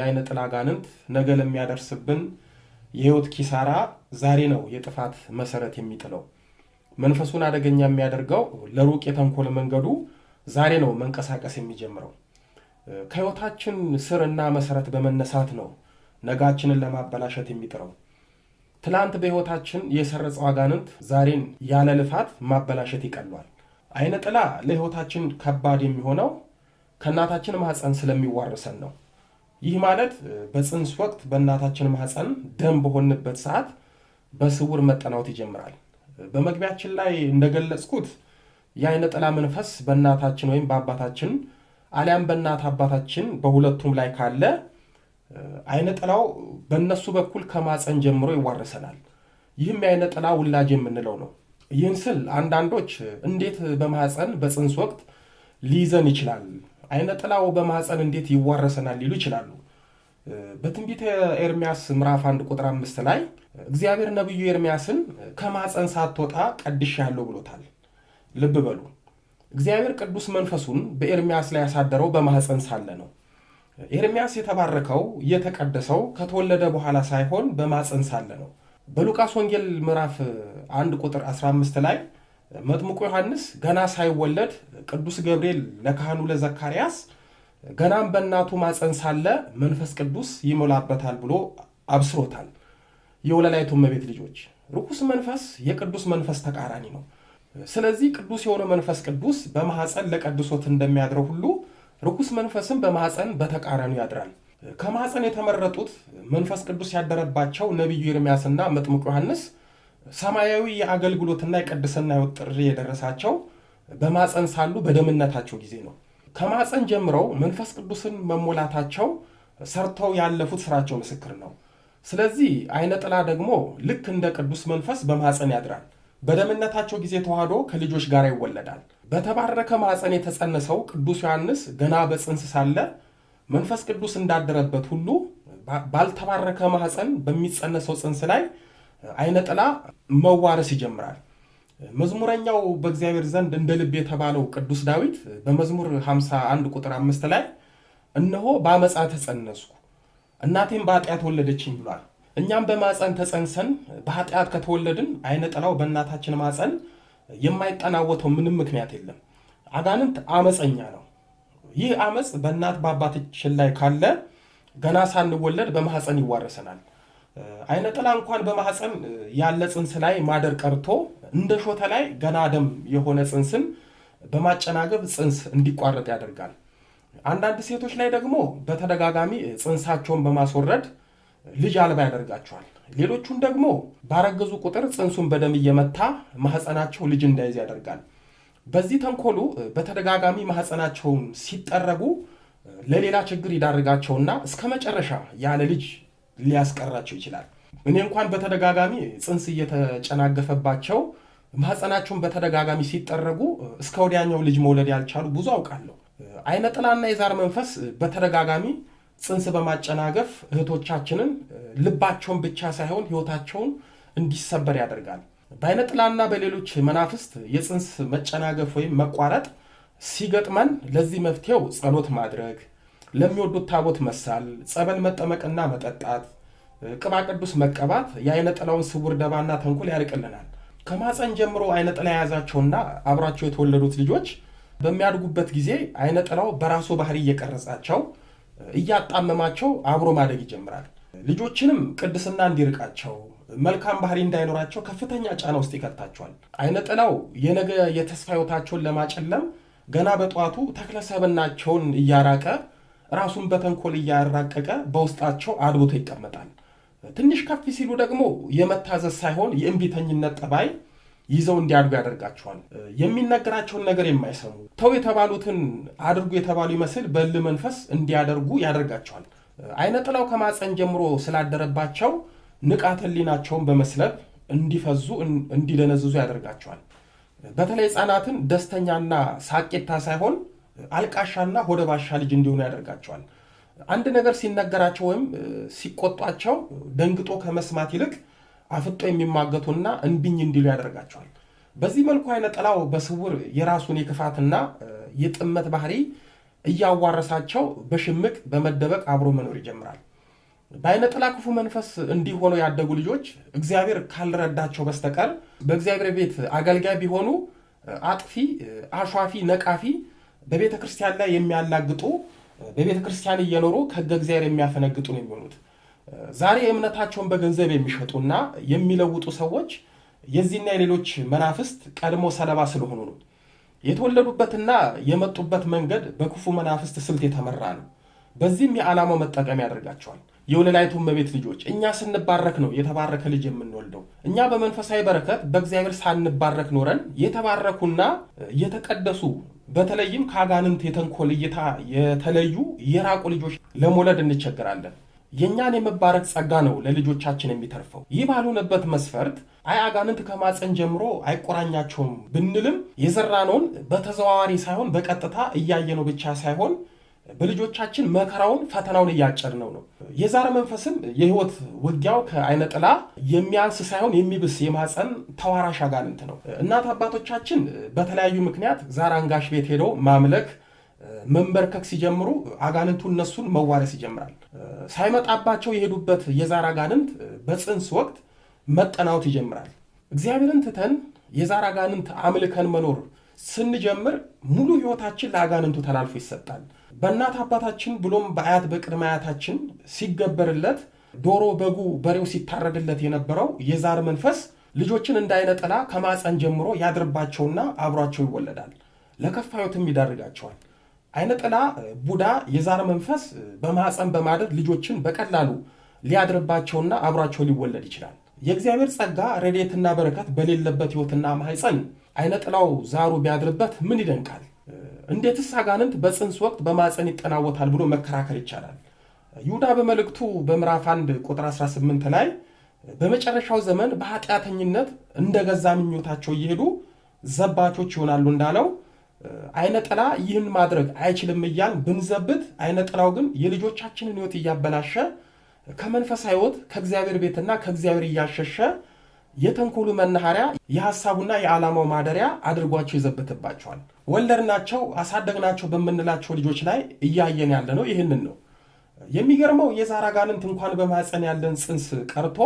አይነ ጥላ ጋንንት ነገ ለሚያደርስብን የህይወት ኪሳራ ዛሬ ነው የጥፋት መሰረት የሚጥለው። መንፈሱን አደገኛ የሚያደርገው ለሩቅ የተንኮል መንገዱ ዛሬ ነው መንቀሳቀስ የሚጀምረው። ከህይወታችን ስርና መሰረት በመነሳት ነው ነጋችንን ለማበላሸት የሚጥረው። ትላንት በህይወታችን የሰረጸው አጋንንት ዛሬን ያለ ልፋት ማበላሸት ይቀሏል። አይነ ጥላ ለህይወታችን ከባድ የሚሆነው ከእናታችን ማህፀን ስለሚዋረሰን ነው። ይህ ማለት በጽንስ ወቅት በእናታችን ማህፀን ደም በሆንበት ሰዓት በስውር መጠናወት ይጀምራል። በመግቢያችን ላይ እንደገለጽኩት የአይነ ጥላ መንፈስ በእናታችን ወይም በአባታችን አሊያም በእናት አባታችን በሁለቱም ላይ ካለ አይነ ጥላው በእነሱ በኩል ከማህፀን ጀምሮ ይዋረሰናል። ይህም የአይነ ጥላ ውላጅ የምንለው ነው። ይህን ስል አንዳንዶች እንዴት በማህፀን በጽንስ ወቅት ሊይዘን ይችላል? አይነ ጥላው በማህፀን እንዴት ይዋረሰናል ሊሉ ይችላሉ። በትንቢተ ኤርምያስ ምዕራፍ 1 ቁጥር 5 ላይ እግዚአብሔር ነብዩ ኤርምያስን ከማህፀን ሳትወጣ ቀድሼሃለሁ ብሎታል። ልብ በሉ፣ እግዚአብሔር ቅዱስ መንፈሱን በኤርምያስ ላይ ያሳደረው በማህፀን ሳለ ነው። ኤርምያስ የተባረከው የተቀደሰው ከተወለደ በኋላ ሳይሆን በማህፀን ሳለ ነው። በሉቃስ ወንጌል ምዕራፍ 1 ቁጥር 15 ላይ መጥምቁ ዮሐንስ ገና ሳይወለድ ቅዱስ ገብርኤል ለካህኑ ለዘካርያስ ገናም በእናቱ ማፀን ሳለ መንፈስ ቅዱስ ይሞላበታል ብሎ አብስሮታል። የወለላይቱ እመቤት ልጆች፣ ርኩስ መንፈስ የቅዱስ መንፈስ ተቃራኒ ነው። ስለዚህ ቅዱስ የሆነ መንፈስ ቅዱስ በማህፀን ለቀድሶት እንደሚያድረው ሁሉ ርኩስ መንፈስም በማህፀን በተቃራኒው ያድራል። ከማህፀን የተመረጡት መንፈስ ቅዱስ ያደረባቸው ነቢዩ ኤርምያስና መጥምቁ ዮሐንስ ሰማያዊ የአገልግሎትና የቅድስና ሕይወት ጥሪ የደረሳቸው በማፀን ሳሉ በደምነታቸው ጊዜ ነው። ከማፀን ጀምረው መንፈስ ቅዱስን መሞላታቸው ሰርተው ያለፉት ስራቸው ምስክር ነው። ስለዚህ አይነ ጥላ ደግሞ ልክ እንደ ቅዱስ መንፈስ በማፀን ያድራል። በደምነታቸው ጊዜ ተዋህዶ ከልጆች ጋር ይወለዳል። በተባረከ ማፀን የተጸነሰው ቅዱስ ዮሐንስ ገና በጽንስ ሳለ መንፈስ ቅዱስ እንዳደረበት ሁሉ ባልተባረከ ማፀን በሚጸነሰው ጽንስ ላይ አይነ ጥላ መዋረስ ይጀምራል። መዝሙረኛው በእግዚአብሔር ዘንድ እንደ ልብ የተባለው ቅዱስ ዳዊት በመዝሙር 51 ቁጥር 5 ላይ እነሆ በአመፃ ተጸነስኩ እናቴም በኃጢአት ወለደችኝ ብሏል። እኛም በማፀን ተጸንሰን በኃጢአት ከተወለድን አይነ ጥላው በእናታችን ማፀን የማይጠናወተው ምንም ምክንያት የለም። አጋንንት አመፀኛ ነው። ይህ አመፅ በእናት በአባታችን ላይ ካለ ገና ሳንወለድ በማህፀን ይዋረሰናል። አይነ ጥላ እንኳን በማህፀን ያለ ጽንስ ላይ ማደር ቀርቶ እንደ ሾተ ላይ ገና ደም የሆነ ጽንስን በማጨናገብ ጽንስ እንዲቋረጥ ያደርጋል። አንዳንድ ሴቶች ላይ ደግሞ በተደጋጋሚ ጽንሳቸውን በማስወረድ ልጅ አልባ ያደርጋቸዋል። ሌሎቹን ደግሞ ባረገዙ ቁጥር ጽንሱን በደም እየመታ ማህፀናቸው ልጅ እንዳይዝ ያደርጋል። በዚህ ተንኮሉ በተደጋጋሚ ማህፀናቸውን ሲጠረጉ ለሌላ ችግር ይዳርጋቸውና እስከ መጨረሻ ያለ ልጅ ሊያስቀራቸው ይችላል። እኔ እንኳን በተደጋጋሚ ጽንስ እየተጨናገፈባቸው ማህፀናቸውን በተደጋጋሚ ሲጠረጉ እስከ ወዲያኛው ልጅ መውለድ ያልቻሉ ብዙ አውቃለሁ። አይነ ጥላና የዛር መንፈስ በተደጋጋሚ ጽንስ በማጨናገፍ እህቶቻችንን ልባቸውን ብቻ ሳይሆን ህይወታቸውን እንዲሰበር ያደርጋል። በአይነ ጥላና በሌሎች መናፍስት የጽንስ መጨናገፍ ወይም መቋረጥ ሲገጥመን ለዚህ መፍትሄው ጸሎት ማድረግ፣ ለሚወዱት ታቦት መሳል፣ ጸበል መጠመቅና መጠጣት፣ ቅባ ቅዱስ መቀባት የአይነ ጥላውን ስውር ደባና ተንኮል ያርቅልናል። ከማፀን ጀምሮ አይነ ጥላ የያዛቸውና አብራቸው የተወለዱት ልጆች በሚያድጉበት ጊዜ አይነ ጥላው በራሱ ባህሪ እየቀረጻቸው እያጣመማቸው አብሮ ማደግ ይጀምራል። ልጆችንም ቅድስና እንዲርቃቸው መልካም ባህሪ እንዳይኖራቸው ከፍተኛ ጫና ውስጥ ይከታቸዋል። አይነ ጥላው የነገ የተስፋ ሕይወታቸውን ለማጨለም ገና በጠዋቱ ተክለሰብናቸውን እያራቀ ራሱን በተንኮል እያራቀቀ በውስጣቸው አድብቶ ይቀመጣል። ትንሽ ከፍ ሲሉ ደግሞ የመታዘዝ ሳይሆን የእንቢተኝነት ጠባይ ይዘው እንዲያድጉ ያደርጋቸዋል። የሚነገራቸውን ነገር የማይሰሙ ተው የተባሉትን አድርጉ የተባሉ ይመስል በል መንፈስ እንዲያደርጉ ያደርጋቸዋል። አይነ ጥላው ከማፀን ጀምሮ ስላደረባቸው ንቃተ ሕሊናቸውን በመስለብ እንዲፈዙ እንዲደነዝዙ ያደርጋቸዋል። በተለይ ሕፃናትን ደስተኛና ሳቄታ ሳይሆን አልቃሻና ሆደ ባሻ ልጅ እንዲሆኑ ያደርጋቸዋል። አንድ ነገር ሲነገራቸው ወይም ሲቆጧቸው ደንግጦ ከመስማት ይልቅ አፍጦ የሚማገቱና እንቢኝ እንዲሉ ያደርጋቸዋል። በዚህ መልኩ አይነ ጥላው በስውር የራሱን የክፋትና የጥመት ባህሪ እያዋረሳቸው በሽምቅ በመደበቅ አብሮ መኖር ይጀምራል። በዓይነ ጥላ ክፉ መንፈስ እንዲህ ሆነው ያደጉ ልጆች እግዚአብሔር ካልረዳቸው በስተቀር በእግዚአብሔር ቤት አገልጋይ ቢሆኑ አጥፊ፣ አሿፊ፣ ነቃፊ፣ በቤተ ክርስቲያን ላይ የሚያላግጡ፣ በቤተ ክርስቲያን እየኖሩ ከሕገ እግዚአብሔር የሚያፈነግጡ ነው የሚሆኑት። ዛሬ እምነታቸውን በገንዘብ የሚሸጡና የሚለውጡ ሰዎች የዚህና የሌሎች መናፍስት ቀድሞ ሰለባ ስለሆኑ ነው። የተወለዱበትና የመጡበት መንገድ በክፉ መናፍስት ስልት የተመራ ነው። በዚህም የዓላማው መጠቀም ያደርጋቸዋል። የወለላይቱ እመቤት ልጆች እኛ ስንባረክ ነው የተባረከ ልጅ የምንወልደው። እኛ በመንፈሳዊ በረከት በእግዚአብሔር ሳንባረክ ኖረን የተባረኩና የተቀደሱ በተለይም ከአጋንንት የተንኮል እይታ የተለዩ የራቁ ልጆች ለመውለድ እንቸገራለን። የእኛን የመባረክ ጸጋ ነው ለልጆቻችን የሚተርፈው። ይህ ባልሆነበት መስፈርት አጋንንት ከማፀን ጀምሮ አይቆራኛቸውም ብንልም የዘራነውን በተዘዋዋሪ ሳይሆን በቀጥታ እያየነው ብቻ ሳይሆን በልጆቻችን መከራውን ፈተናውን እያጨድነው ነው። የዛር መንፈስም የህይወት ውጊያው ከዓይነ ጥላ የሚያንስ ሳይሆን የሚብስ የማፀን ተዋራሽ አጋንንት ነው። እናት አባቶቻችን በተለያዩ ምክንያት ዛር አንጋሽ ቤት ሄደው ማምለክ መንበርከክ ሲጀምሩ አጋንንቱ እነሱን መዋረስ ይጀምራል። ሳይመጣባቸው የሄዱበት የዛር አጋንንት በፅንስ ወቅት መጠናወት ይጀምራል። እግዚአብሔርን ትተን የዛር አጋንንት አምልከን መኖር ስንጀምር ሙሉ ህይወታችን ለአጋንንቱ ተላልፎ ይሰጣል። በእናት አባታችን ብሎም በአያት በቅድመ አያታችን ሲገበርለት ዶሮ፣ በጉ፣ በሬው ሲታረድለት የነበረው የዛር መንፈስ ልጆችን እንደ ዓይነ ጥላ ከማፀን ጀምሮ ያድርባቸውና አብሯቸው ይወለዳል። ለከፋ ሕይወትም ይዳርጋቸዋል። ዓይነ ጥላ ቡዳ የዛር መንፈስ በማፀን በማደር ልጆችን በቀላሉ ሊያድርባቸውና አብሯቸው ሊወለድ ይችላል። የእግዚአብሔር ጸጋ ረድኤትና በረከት በሌለበት ሕይወትና ማህፀን ዓይነ ጥላው ዛሩ ቢያድርበት ምን ይደንቃል? እንዴትስ አጋንንት በፅንስ ወቅት በማፀን ይጠናወታል ብሎ መከራከር ይቻላል። ይሁዳ በመልእክቱ በምዕራፍ 1 ቁጥር 18 ላይ በመጨረሻው ዘመን በኃጢአተኝነት እንደገዛ ምኞታቸው እየሄዱ ዘባቾች ይሆናሉ እንዳለው ዓይነ ጥላ ይህን ማድረግ አይችልም እያል ብንዘብት ዓይነ ጥላው ግን የልጆቻችንን ሕይወት እያበላሸ ከመንፈሳዊ ሕይወት ከእግዚአብሔር ቤትና ከእግዚአብሔር እያሸሸ የተንኮሉ መናኸሪያ የሐሳቡና የዓላማው ማደሪያ አድርጓቸው ይዘብትባቸዋል። ወለድናቸው አሳደግናቸው በምንላቸው ልጆች ላይ እያየን ያለ ነው። ይህንን ነው የሚገርመው። የዛር አጋንንት እንኳን በማፀን ያለን ፅንስ ቀርቶ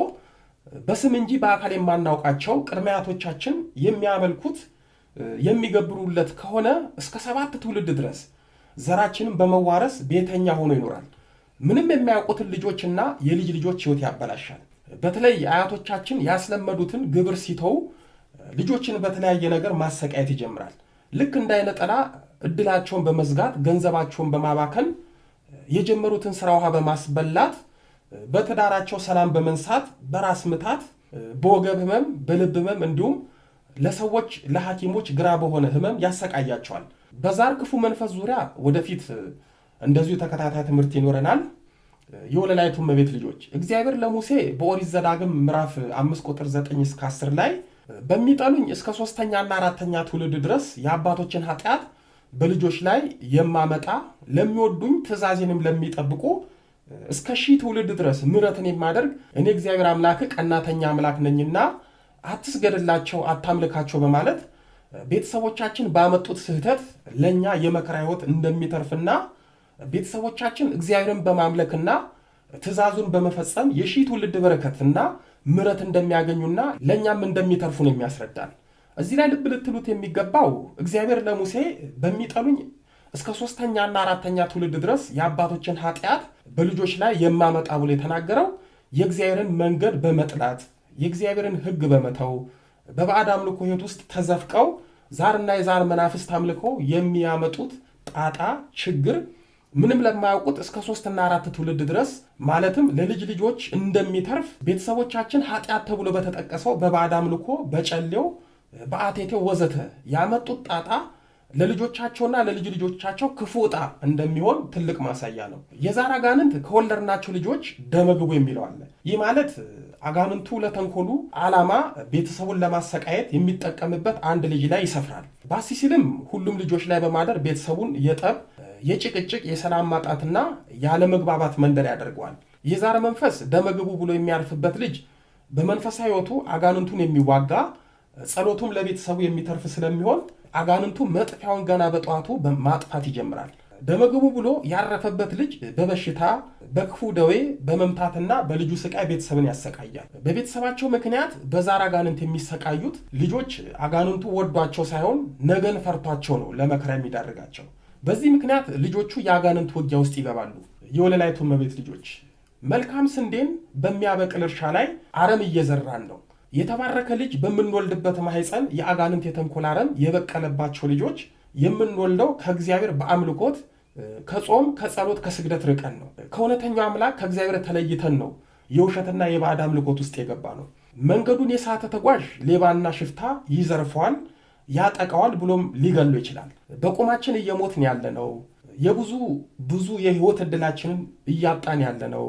በስም እንጂ በአካል የማናውቃቸው ቅድመ አያቶቻችን የሚያመልኩት የሚገብሩለት ከሆነ እስከ 7 ትውልድ ድረስ ዘራችንን በመዋረስ ቤተኛ ሆኖ ይኖራል። ምንም የማያውቁትን ልጆችና የልጅ ልጆች ሕይወት ያበላሻል። በተለይ አያቶቻችን ያስለመዱትን ግብር ሲተው ልጆችን በተለያየ ነገር ማሰቃየት ይጀምራል። ልክ እንደ ዓይነ ጥላ እድላቸውን በመዝጋት ገንዘባቸውን በማባከን የጀመሩትን ስራ ውሃ በማስበላት በትዳራቸው ሰላም በመንሳት በራስ ምታት፣ በወገብ ህመም፣ በልብ ህመም እንዲሁም ለሰዎች ለሐኪሞች ግራ በሆነ ህመም ያሰቃያቸዋል። በዛር ክፉ መንፈስ ዙሪያ ወደፊት እንደዚሁ ተከታታይ ትምህርት ይኖረናል። የወለላይቱ እመቤት ልጆች እግዚአብሔር ለሙሴ በኦሪት ዘዳግም ምዕራፍ 5 ቁጥር 9 እስከ 10 ላይ በሚጠሉኝ እስከ 3ኛና 4ኛ ትውልድ ድረስ የአባቶችን ኃጢአት በልጆች ላይ የማመጣ ለሚወዱኝ ትእዛዜንም ለሚጠብቁ እስከ 1000 ትውልድ ድረስ ምሕረትን የማደርግ እኔ እግዚአብሔር አምላክ ቀናተኛ አምላክ ነኝና አትስገድላቸው፣ አታምልካቸው በማለት ቤተሰቦቻችን ባመጡት ስህተት ለእኛ የመከራ ሕይወት እንደሚተርፍና ቤተሰቦቻችን እግዚአብሔርን በማምለክና ትእዛዙን በመፈጸም የ1000 ትውልድ በረከትና ምሕረት እንደሚያገኙና ለእኛም እንደሚተርፉ ነው የሚያስረዳል። እዚህ ላይ ልብ ልትሉት የሚገባው እግዚአብሔር ለሙሴ በሚጠሉኝ እስከ 3ኛና 4ኛ ትውልድ ድረስ የአባቶችን ኃጢአት በልጆች ላይ የማመጣ ብሎ የተናገረው የእግዚአብሔርን መንገድ በመጥላት የእግዚአብሔርን ሕግ በመተው በባዕድ አምልኮ ሕይወት ውስጥ ተዘፍቀው ዛርና የዛር መናፍስት አምልኮ የሚያመጡት ጣጣ ችግር ምንም ለማያውቁት እስከ 3 እና 4 ትውልድ ድረስ ማለትም ለልጅ ልጆች እንደሚተርፍ ቤተሰቦቻችን ኃጢአት ተብሎ በተጠቀሰው በባዕድ አምልኮ በጨሌው በአቴቴው ወዘተ ያመጡት ጣጣ ለልጆቻቸውና ለልጅ ልጆቻቸው ክፉ ዕጣ እንደሚሆን ትልቅ ማሳያ ነው። የዛር አጋንንት ከወለድናቸው ልጆች ደመግቡ የሚለው አለ። ይህ ማለት አጋንንቱ ለተንኮሉ ዓላማ ቤተሰቡን ለማሰቃየት የሚጠቀምበት አንድ ልጅ ላይ ይሰፍራል። ባሲ ሲልም ሁሉም ልጆች ላይ በማደር ቤተሰቡን የጠብ የጭቅጭቅ የሰላም ማጣትና ያለመግባባት መንደር ያደርገዋል። የዛር መንፈስ ደመግቡ ብሎ የሚያርፍበት ልጅ በመንፈሳዊ ሕይወቱ አጋንንቱን የሚዋጋ ጸሎቱም ለቤተሰቡ የሚተርፍ ስለሚሆን አጋንንቱ መጥፊያውን ገና በጠዋቱ ማጥፋት ይጀምራል። ደመግቡ ብሎ ያረፈበት ልጅ በበሽታ በክፉ ደዌ በመምታትና በልጁ ስቃይ ቤተሰብን ያሰቃያል። በቤተሰባቸው ምክንያት በዛር አጋንንት የሚሰቃዩት ልጆች አጋንንቱ ወዷቸው ሳይሆን ነገን ፈርቷቸው ነው ለመከራ የሚዳርጋቸው። በዚህ ምክንያት ልጆቹ የአጋንንት ውጊያ ውስጥ ይገባሉ። የወለላይቱ እመቤት ልጆች መልካም ስንዴን በሚያበቅል እርሻ ላይ አረም እየዘራን ነው። የተባረከ ልጅ በምንወልድበት ማህፀን የአጋንንት የተንኮል አረም የበቀለባቸው ልጆች የምንወልደው ከእግዚአብሔር በአምልኮት ከጾም ከጸሎት ከስግደት ርቀን ነው። ከእውነተኛው አምላክ ከእግዚአብሔር ተለይተን ነው የውሸትና የባዕድ አምልኮት ውስጥ የገባ ነው። መንገዱን የሳተ ተጓዥ ሌባና ሽፍታ ይዘርፈዋል፣ ያጠቃዋል፣ ብሎም ሊገለው ይችላል። በቁማችን እየሞትን ያለ ነው። ብዙ የህይወት ዕድላችንን እያጣን ያለ ነው።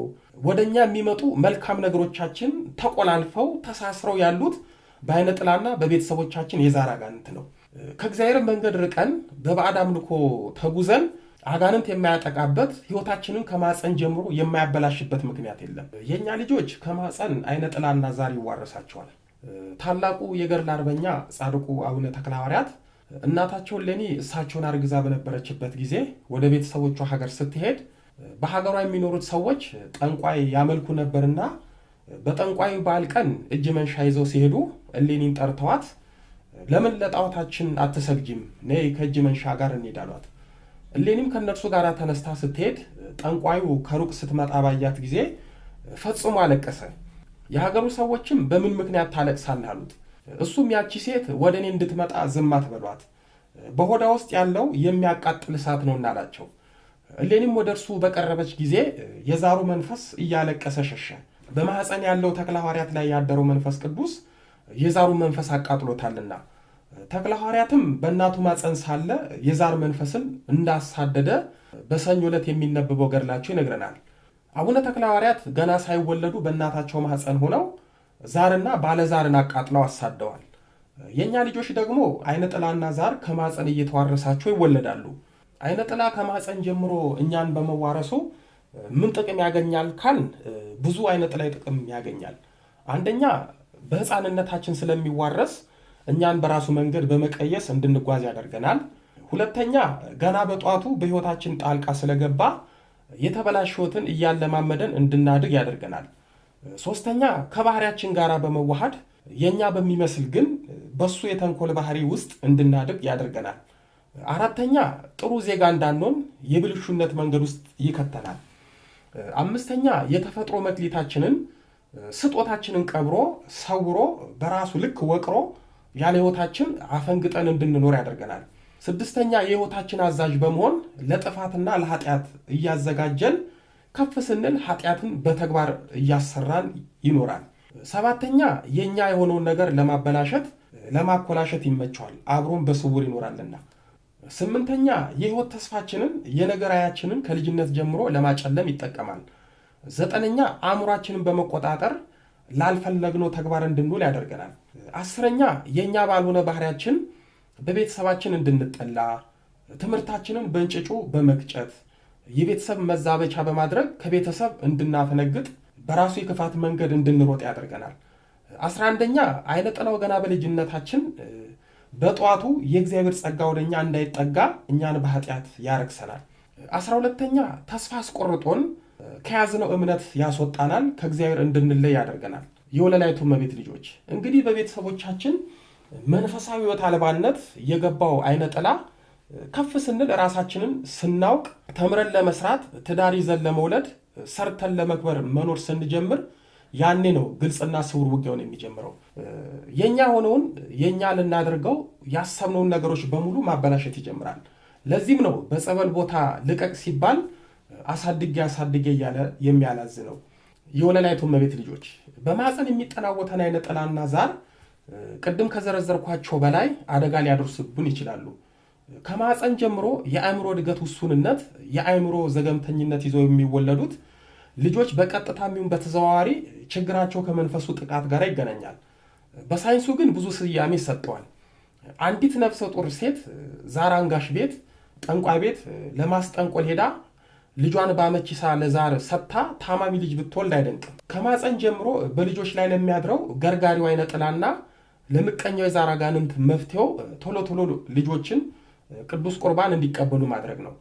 ወደኛ የሚመጡ መልካም ነገሮቻችን ተቆላልፈው ተሳስረው ያሉት በዓይነ ጥላና በቤተሰቦቻችን የዛር አጋንንት ነው። ከእግዚአብሔር መንገድ ርቀን በባዕድ አምልኮ ተጉዘን አጋንንት የማያጠቃበት ህይወታችንን ከማፀን ጀምሮ የማያበላሽበት ምክንያት የለም። የእኛ ልጆች ከማፀን ዓይነ ጥላና ዛር ይዋረሳቸዋል። ታላቁ የገድል አርበኛ ጻድቁ አቡነ ተክለ ሐዋርያት እናታቸውን እሌኒ እሳቸውን አርግዛ በነበረችበት ጊዜ ወደ ቤተሰቦቿ ሀገር ስትሄድ በሀገሯ የሚኖሩት ሰዎች ጠንቋይ ያመልኩ ነበርና በጠንቋዩ በዓል ቀን እጅ መንሻ ይዘው ሲሄዱ እሌኒን ጠርተዋት ለምን ለጣዖታችን አትሰግጂም? ነይ ከእጅ መንሻ ጋር እንሂድ አሏት። እሌኒም ከእነርሱ ጋር ተነስታ ስትሄድ ጠንቋዩ ከሩቅ ስትመጣ ባያት ጊዜ ፈጽሞ አለቀሰ። የሀገሩ ሰዎችም በምን ምክንያት ታለቅሳለህ አሉት። እሱም ያቺ ሴት ወደ እኔ እንድትመጣ ዝም አትበሏት፣ በሆዷ ውስጥ ያለው የሚያቃጥል እሳት ነውና አላቸው። እሌኒም ወደ እርሱ በቀረበች ጊዜ የዛሩ መንፈስ እያለቀሰ ሸሸ። በማኅፀን ያለው ተክለ ሐዋርያት ላይ ያደረው መንፈስ ቅዱስ የዛሩ መንፈስ አቃጥሎታልና ተክለ ሐዋርያትም በእናቱ ማፀን ሳለ የዛር መንፈስን እንዳሳደደ በሰኞ ዕለት የሚነበበው ገድላቸው ይነግረናል። አቡነ ተክለ ሐዋርያት ገና ሳይወለዱ በእናታቸው ማፀን ሆነው ዛርና ባለዛርን አቃጥለው አሳደዋል። የእኛ ልጆች ደግሞ ዓይነ ጥላና ዛር ከማፀን እየተዋረሳቸው ይወለዳሉ። ዓይነ ጥላ ከማፀን ጀምሮ እኛን በመዋረሱ ምን ጥቅም ያገኛል ካልን ብዙ ዓይነ ጥላ ጥቅም ያገኛል። አንደኛ በሕፃንነታችን ስለሚዋረስ እኛን በራሱ መንገድ በመቀየስ እንድንጓዝ ያደርገናል። ሁለተኛ ገና በጧቱ በሕይወታችን ጣልቃ ስለገባ የተበላሸ ሕይወትን እያለማመደን እንድናድግ ያደርገናል። ሶስተኛ ከባህሪያችን ጋር በመዋሃድ የኛ በሚመስል ግን በሱ የተንኮል ባህሪ ውስጥ እንድናድግ ያደርገናል። አራተኛ ጥሩ ዜጋ እንዳንሆን የብልሹነት መንገድ ውስጥ ይከተናል። አምስተኛ የተፈጥሮ መክሊታችንን ስጦታችንን ቀብሮ ሰውሮ በራሱ ልክ ወቅሮ ያለ ሕይወታችን አፈንግጠን እንድንኖር ያደርገናል። ስድስተኛ የሕይወታችን አዛዥ በመሆን ለጥፋትና ለኃጢአት እያዘጋጀን ከፍ ስንል ኃጢአትን በተግባር እያሰራን ይኖራል። ሰባተኛ የኛ የሆነውን ነገር ለማኮላሸት ይመቸዋል፣ አብሮን በስውር ይኖራልና። ስምንተኛ የሕይወት ተስፋችንን የነገራያችንን ከልጅነት ጀምሮ ለማጨለም ይጠቀማል። ዘጠነኛ አእምሯችንን በመቆጣጠር ላልፈለግነው ተግባር እንድንውል ያደርገናል። አስረኛ የኛ ባልሆነ ባህሪያችን በቤተሰባችን እንድንጠላ፣ ትምህርታችንን በእንጭጩ በመቅጨት የቤተሰብ መዛበቻ በማድረግ ከቤተሰብ እንድናፈነግጥ በራሱ የክፋት መንገድ እንድንሮጥ ያደርገናል። 11ኛ ዓይነ ጥላው ገና በልጅነታችን በጠዋቱ የእግዚአብሔር ጸጋ ወደኛ እንዳይጠጋ እኛን በኃጢአት ያረክሰናል። 12ኛ ተስፋ አስቆርጦን ከያዝነው እምነት ያስወጣናል፣ ከእግዚአብሔር እንድንለይ ያደርገናል። የወለላይቱ እመቤት ልጆች እንግዲህ በቤተሰቦቻችን መንፈሳዊ ሕይወት አልባነት የገባው ዓይነ ጥላ ከፍ ስንል ራሳችንን ስናውቅ ተምረን ለመስራት ትዳር ይዘን ለመውለድ ሰርተን ለመክበር መኖር ስንጀምር ያኔ ነው ግልጽና ስውር ውጊያውን የሚጀምረው። የኛ ሆነውን የኛ ልናደርገው ያሰብነውን ነገሮች በሙሉ ማበላሸት ይጀምራል። ለዚህም ነው በጸበል ቦታ ልቀቅ ሲባል አሳድጌ እያለ የሚያላዝነው። የወለላይቱ እመቤት ልጆች በማፀን የሚጠናወተን ዓይነ ጥላና ዛር ቅድም ከዘረዘርኳቸው በላይ አደጋ ሊያደርሱብን ይችላሉ። ከማፀን ጀምሮ የአእምሮ እድገት ውሱንነት፣ የአእምሮ ዘገምተኝነት ይዘው የሚወለዱት ልጆች በቀጥታ የሚሆን በተዘዋዋሪ ችግራቸው ከመንፈሱ ጥቃት ጋር ይገናኛል። በሳይንሱ ግን ብዙ ስያሜ ሰጥተዋል። አንዲት ነፍሰ ጡር ሴት ዛር አንጋሽ ቤት፣ ጠንቋይ ቤት ለማስጠንቆል ሄዳ ልጇን በአመቺሳ ለዛር ሰጥታ ታማሚ ልጅ ብትወልድ አይደንቅም። ከማፀን ጀምሮ በልጆች ላይ ለሚያድረው ገርጋሪው ዓይነ ጥላና ለምቀኛው የዛር አጋንንት መፍትሄው ቶሎ ልጆችን ቅዱስ ቁርባን እንዲቀበሉ ማድረግ ነው።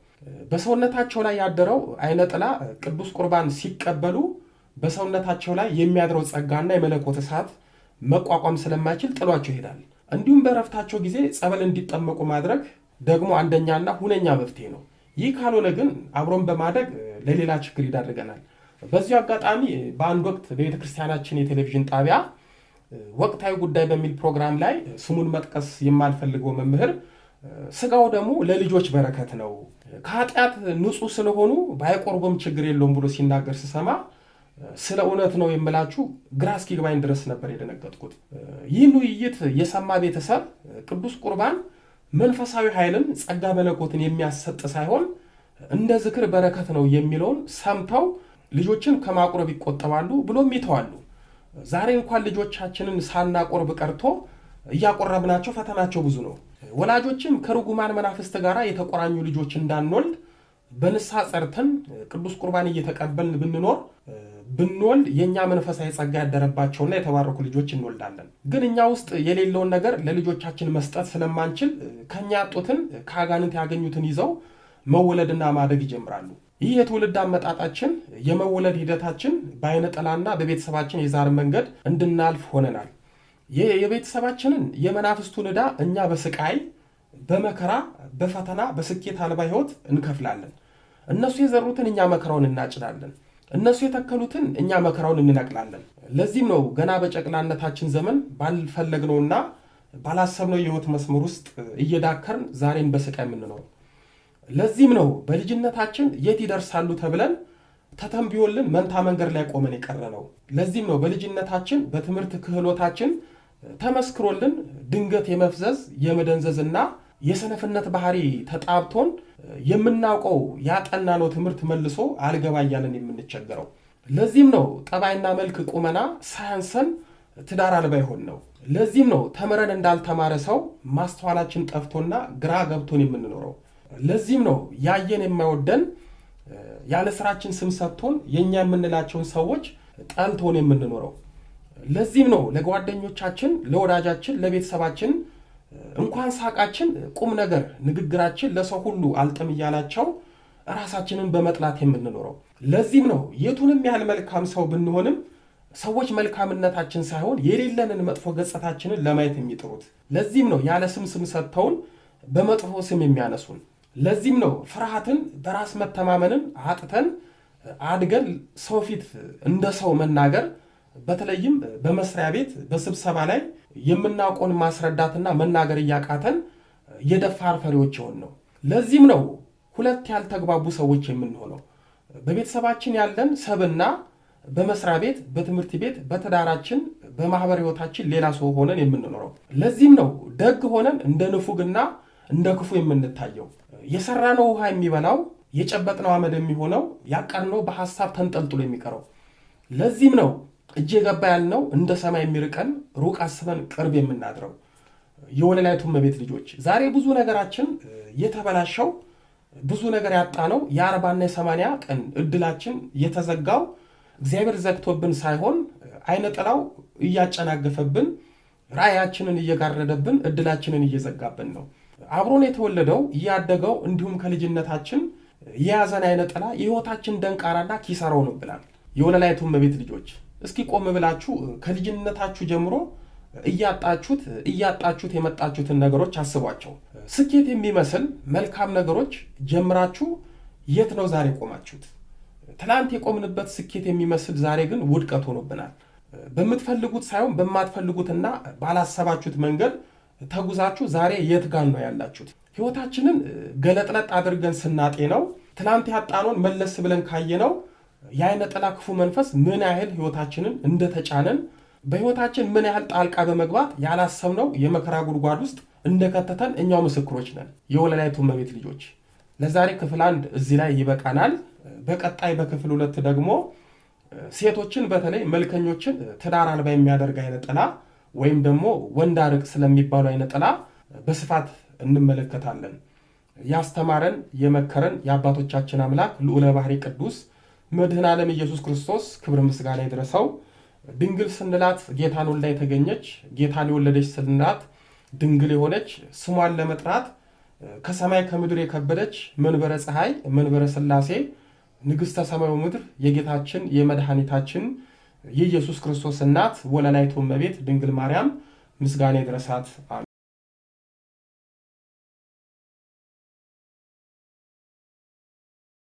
በሰውነታቸው ላይ ያደረው አይነ ጥላ ቅዱስ ቁርባን ሲቀበሉ በሰውነታቸው ላይ የሚያድረው ጸጋና የመለኮት እሳት መቋቋም ስለማይችል ጥሏቸው ይሄዳል። እንዲሁም በእረፍታቸው ጊዜ ጸበል እንዲጠመቁ ማድረግ ደግሞ አንደኛና ሁነኛ መፍትሄ ነው። ይህ ካልሆነ ግን አብሮን በማደግ ለሌላ ችግር ይዳርገናል። በዚሁ አጋጣሚ በአንድ ወቅት በቤተ ክርስቲያናችን የቴሌቪዥን ጣቢያ ወቅታዊ ጉዳይ በሚል ፕሮግራም ላይ ስሙን መጥቀስ የማልፈልገው መምህር ስጋው ደግሞ ለልጆች በረከት ነው፣ ከኃጢአት ንጹህ ስለሆኑ ባይቆርቡም ችግር የለውም ብሎ ሲናገር ስሰማ ስለ እውነት ነው የምላችሁ ግራ እስኪገባኝ ድረስ ነበር የደነገጥኩት። ይህን ውይይት የሰማ ቤተሰብ ቅዱስ ቁርባን መንፈሳዊ ኃይልን ጸጋ መለኮትን የሚያሰጥ ሳይሆን እንደ ዝክር በረከት ነው የሚለውን ሰምተው ልጆችን ከማቁረብ ይቆጠባሉ ብሎም ይተዋሉ። ዛሬ እንኳን ልጆቻችንን ሳናቆርብ ቀርቶ እያቆረብናቸው ፈተናቸው ብዙ ነው። ወላጆችም ከርጉማን መናፍስት ጋር የተቆራኙ ልጆች እንዳንወልድ በንስሐ ጸርተን ቅዱስ ቁርባን እየተቀበልን ብንወልድ የእኛ መንፈሳዊ ጸጋ ያደረባቸውና የተባረኩ ልጆች እንወልዳለን። ግን እኛ ውስጥ የሌለውን ነገር ለልጆቻችን መስጠት ስለማንችል ከእኛ ያጡትን ከአጋንንት ያገኙትን ይዘው መወለድና ማደግ ይጀምራሉ። ይህ የትውልድ አመጣጣችን የመወለድ ሂደታችን በአይነ ጥላና በቤተሰባችን የዛር መንገድ እንድናልፍ ሆነናል። የቤተሰባችንን የመናፍስቱን ዕዳ እኛ በስቃይ በመከራ በፈተና በስኬት አልባ ሕይወት እንከፍላለን። እነሱ የዘሩትን እኛ መከራውን እናጭዳለን። እነሱ የተከሉትን እኛ መከራውን እንነቅላለን። ለዚህም ነው ገና በጨቅላነታችን ዘመን ባልፈለግነውና ባላሰብነው የሕይወት መስመር ውስጥ እየዳከርን ዛሬን በስቃይ የምንኖረው። ለዚህም ነው በልጅነታችን የት ይደርሳሉ ተብለን ተተንብዮልን መንታ መንገድ ላይ ቆመን የቀረ ነው። ለዚህም ነው በልጅነታችን በትምህርት ክህሎታችን ተመስክሮልን ድንገት የመፍዘዝ የመደንዘዝና የሰነፍነት ባህሪ ተጣብቶን የምናውቀው ያጠናነው ትምህርት መልሶ አልገባ እያለን የምንቸገረው። ለዚህም ነው ጠባይና መልክ ቁመና ሳያንሰን ትዳር አልባ ይሆን ነው። ለዚህም ነው ተምረን እንዳልተማረ ሰው ማስተዋላችን ጠፍቶና ግራ ገብቶን የምንኖረው። ለዚህም ነው ያየን የማይወደን ያለ ስራችን ስም ሰጥቶን የኛ የምንላቸውን ሰዎች ጠልቶን የምንኖረው። ለዚህም ነው ለጓደኞቻችን፣ ለወዳጃችን፣ ለቤተሰባችን እንኳን ሳቃችን ቁም ነገር ንግግራችን ለሰው ሁሉ አልጥም እያላቸው ራሳችንን በመጥላት የምንኖረው። ለዚህም ነው የቱንም ያህል መልካም ሰው ብንሆንም ሰዎች መልካምነታችን ሳይሆን የሌለንን መጥፎ ገጽታችንን ለማየት የሚጥሩት። ለዚህም ነው ያለ ስም ሰጥተውን በመጥፎ ስም የሚያነሱን። ለዚህም ነው ፍርሃትን በራስ መተማመንን አጥተን አድገን ሰው ፊት እንደ ሰው መናገር፣ በተለይም በመስሪያ ቤት በስብሰባ ላይ የምናውቀውን ማስረዳትና መናገር እያቃተን የደፋር ፈሪዎች የሆን ነው። ለዚህም ነው ሁለት ያልተግባቡ ሰዎች የምንሆነው። በቤተሰባችን ያለን ሰብና በመስሪያ ቤት፣ በትምህርት ቤት፣ በትዳራችን፣ በማህበር ህይወታችን ሌላ ሰው ሆነን የምንኖረው። ለዚህም ነው ደግ ሆነን እንደ ንፉግና እንደ ክፉ የምንታየው። የሰራነው ውሃ የሚበላው የጨበጥነው አመድ የሚሆነው ያቀርነው በሐሳብ ተንጠልጥሎ የሚቀረው። ለዚህም ነው እጅ የገባ ያልነው እንደ ሰማይ የሚርቀን ሩቅ አስበን ቅርብ የምናድረው። የወለላይቱ እመቤት ልጆች ዛሬ ብዙ ነገራችን የተበላሸው ብዙ ነገር ያጣነው የ40ና የ80 ቀን እድላችን የተዘጋው እግዚአብሔር ዘግቶብን ሳይሆን አይነ ጥላው እያጨናገፈብን ራእያችንን እየጋረደብን እድላችንን እየዘጋብን ነው። አብሮን የተወለደው እያደገው እንዲሁም ከልጅነታችን የያዘን አይነ ጥላ የህይወታችን ደንቃራና ኪሳራ ሆኖብናል። የወለላይቱ እመቤት ልጆች እስኪ ቆም ብላችሁ ከልጅነታችሁ ጀምሮ እያጣችሁት የመጣችሁትን ነገሮች አስቧቸው። ስኬት የሚመስል መልካም ነገሮች ጀምራችሁ የት ነው ዛሬ ቆማችሁት? ትላንት የቆምንበት ስኬት የሚመስል ዛሬ ግን ውድቀት ሆኖብናል። በምትፈልጉት ሳይሆን በማትፈልጉትና ባላሰባችሁት መንገድ ተጉዛችሁ ዛሬ የት ጋር ነው ያላችሁት? ህይወታችንን ገለጥለጥ አድርገን ስናጤነው ትላንት ያጣነውን መለስ ብለን ካየነው የአይነ ጥላ ክፉ መንፈስ ምን ያህል ህይወታችንን እንደተጫነን በህይወታችን ምን ያህል ጣልቃ በመግባት ያላሰብነው የመከራ ጉድጓድ ውስጥ እንደከተተን እኛው ምስክሮች ነን። የወለላይቱ እመቤት ልጆች ለዛሬ ክፍል 1 እዚህ ላይ ይበቃናል። በቀጣይ በክፍል 2 ደግሞ ሴቶችን በተለይ መልከኞችን ትዳር አልባ የሚያደርግ አይነ ጥላ ወይም ደግሞ ወንድ አርቅ ስለሚባሉ አይነ ጥላ በስፋት እንመለከታለን። ያስተማረን የመከረን የአባቶቻችን አምላክ ልዑለ ባህሪ ቅዱስ መድኃኔ ዓለም ኢየሱስ ክርስቶስ ክብር ምስጋና ይድረሰው። ድንግል ስንላት ጌታን ወልዳ የተገኘች ጌታን የወለደች ስንላት ድንግል የሆነች ስሟን ለመጥራት ከሰማይ ከምድር የከበደች መንበረ ፀሐይ መንበረ ሥላሴ ንግሥተ ሰማዩ ምድር የጌታችን የመድኃኒታችን የኢየሱስ ክርስቶስ እናት ወለላይቱ እመቤት ድንግል ማርያም ምስጋና ይድረሳት። አሜን።